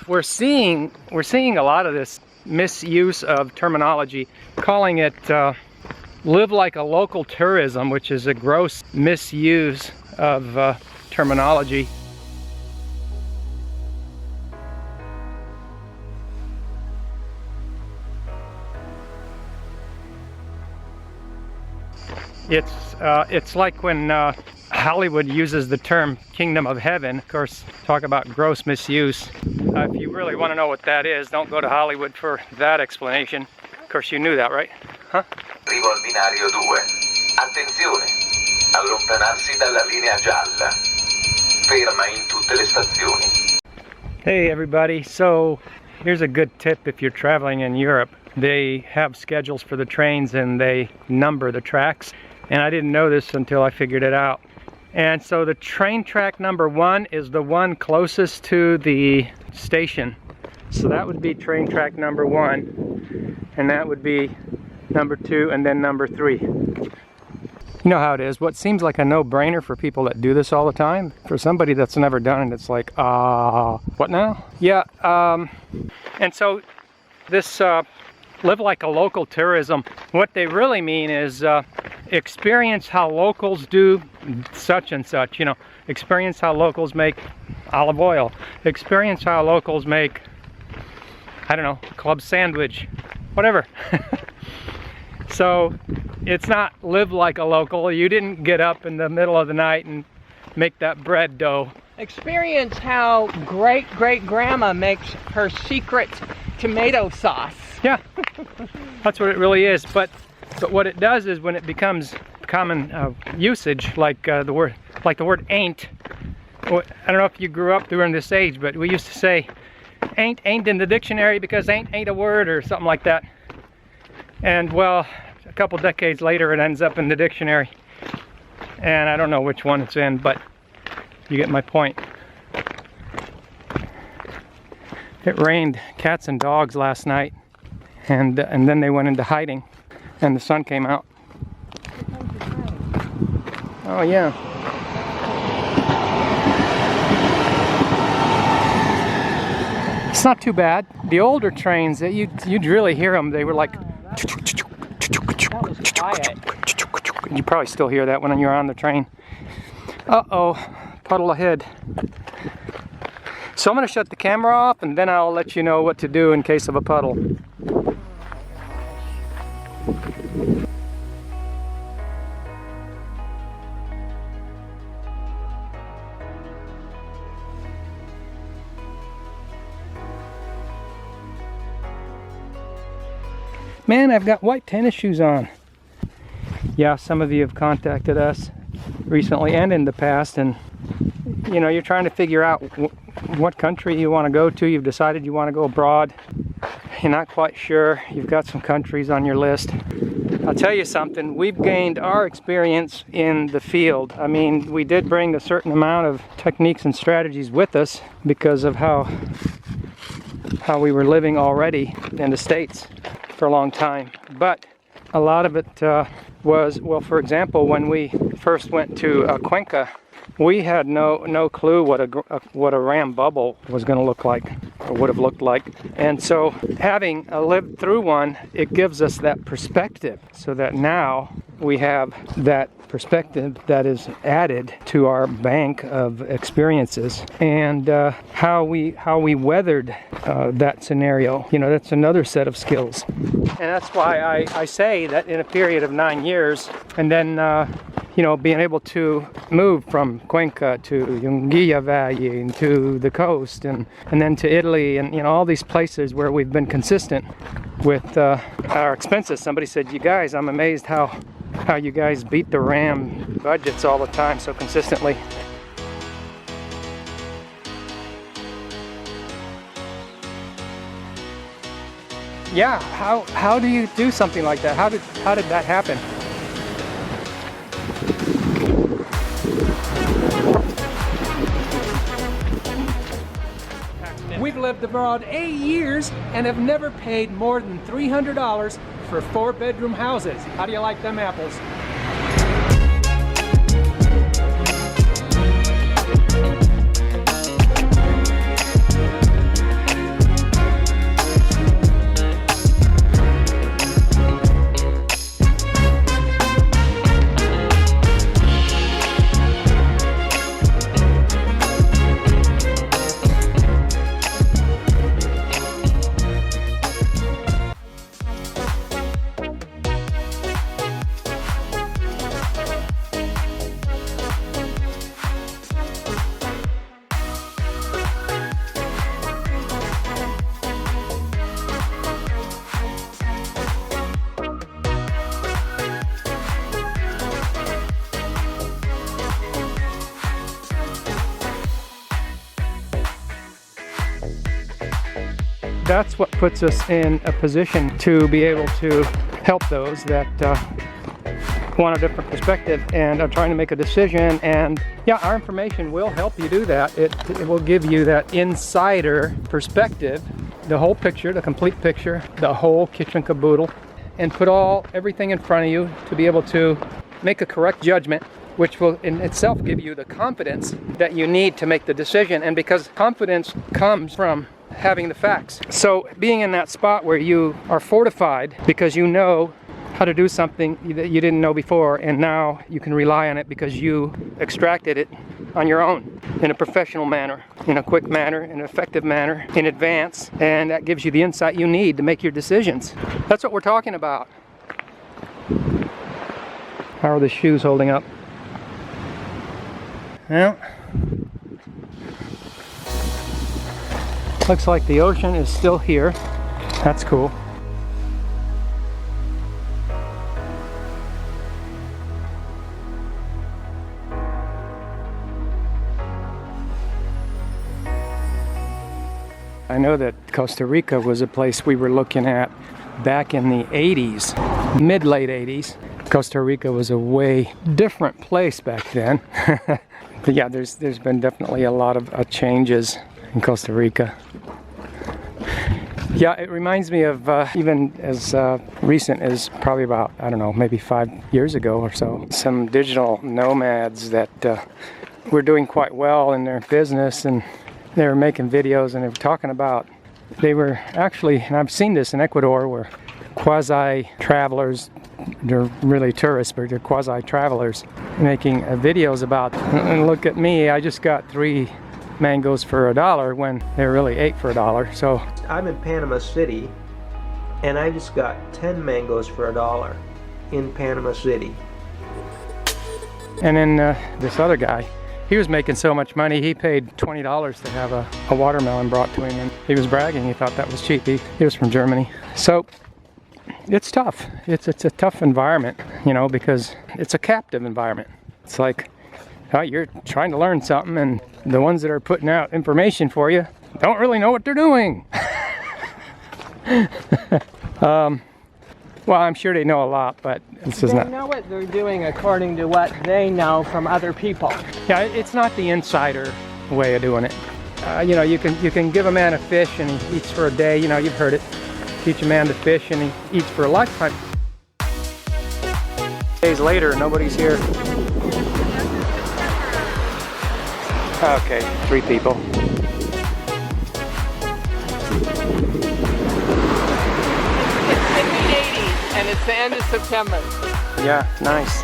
we're seeing a lot of this misuse of terminology, calling it live like a local tourism, which is a gross misuse of terminology. It's like when Hollywood uses the term kingdom of heaven. Of course, talk about gross misuse. If you really want to know what that is, don't go to Hollywood for that explanation. Of course, you knew that, right? Huh? Arrivo al binario 2. Attenzione! Allontanarsi dalla linea gialla. Ferma in tutte le stazioni. Hey everybody, so here's a good tip if you're traveling in Europe. They have schedules for the trains and they number the tracks. And I didn't know this until I figured it out. And so the train track number 1 is the one closest to the station. So that would be train track number 1. And that would be number 2 and then number 3. You know how it is. What seems like a no-brainer for people that do this all the time, for somebody that's never done it, it's like, what now? Yeah, and so this live like a local tourism, what they really mean is experience how locals do such and such, you know, experience how locals make olive oil, experience how locals make, I don't know, club sandwich, whatever. So it's not live like a local. You didn't get up in the middle of the night and make that bread dough. Experience how great-great-grandma makes her secret tomato sauce. Yeah, that's what it really is. But what it does is when it becomes common usage, like the word ain't. I don't know if you grew up during this age, but we used to say ain't in the dictionary because ain't a word or something like that. And well, a couple decades later it ends up in the dictionary. And I don't know which one it's in, but you get my point. It rained cats and dogs last night. And then they went into hiding, and the sun came out. Oh yeah. It's not too bad. The older trains, you'd really hear them. They were like. That was quiet. You probably still hear that when you're on the train. Uh-oh, puddle ahead. So I'm going to shut the camera off, and then I'll let you know what to do in case of a puddle. Man, I've got white tennis shoes on. Yeah, some of you have contacted us recently and in the past, and you know, you're trying to figure out what country you want to go to. You've decided you want to go abroad. You're not quite sure. You've got some countries on your list. I'll tell you something, we've gained our experience in the field. I mean, we did bring a certain amount of techniques and strategies with us because of how we were living already in the States for a long time. But a lot of it was, well, for example, when we first went to Cuenca, we had no clue what a ram bubble was going to look like, or would have looked like. And so having lived through one, it gives us that perspective, so that now we have that perspective that is added to our bank of experiences, and how we weathered that scenario. You know, that's another set of skills. And that's why I say that in a period of 9 years, and then you know, being able to move from Cuenca to Jungia Valley and to the coast, and then to Italy, and you know, all these places where we've been consistent with our expenses. Somebody said, "You guys, I'm amazed how you guys beat the RAM budgets all the time so consistently." Yeah, how do you do something like that? How did that happen? We've lived abroad 8 years and have never paid more than $300 for 4-bedroom houses. How do you like them apples? That's what puts us in a position to be able to help those that want a different perspective and are trying to make a decision. And yeah, our information will help you do that. It will give you that insider perspective, the whole picture, the complete picture, the whole kit and caboodle, and put everything in front of you to be able to make a correct judgment, which will in itself give you the confidence that you need to make the decision. And because confidence comes from having the facts. So being in that spot where you are fortified because you know how to do something that you didn't know before, and now you can rely on it because you extracted it on your own in a professional manner, in a quick manner, in an effective manner, in advance, and that gives you the insight you need to make your decisions. That's what we're talking about. How are the shoes holding up? Well, looks like the ocean is still here. That's cool. I know that Costa Rica was a place we were looking at back in the 80s, mid-late 80s. Costa Rica was a way different place back then. But yeah, there's been definitely a lot of changes in Costa Rica. Yeah, it reminds me of even as recent as probably about, I don't know, maybe 5 years ago or so, some digital nomads that were doing quite well in their business, and they were making videos, and they were talking about, they were actually, and I've seen this in Ecuador, where quasi-travelers, they're really tourists, but they're quasi-travelers, making videos about, and look at me, I just got 3 mangoes for $1 when they're really 8 for $1. So I'm in Panama City, and I just got 10 mangoes for $1 in Panama City. And then this other guy, he was making so much money, he paid $20 to have a watermelon brought to him, and he was bragging, he thought that was cheap. He was from Germany. So it's tough. It's a tough environment, you know, because it's a captive environment. It's like, you're trying to learn something, and the ones that are putting out information for you don't really know what they're doing. Well, I'm sure they know a lot, but this is not. They know what they're doing according to what they know from other people. Yeah, it's not the insider way of doing it. You know, you can give a man a fish and he eats for a day. You know, you've heard it. Teach a man to fish and he eats for a lifetime. Days later, nobody's here. Okay, 3 people. It's the mid-80s and it's the end of September. Yeah, nice.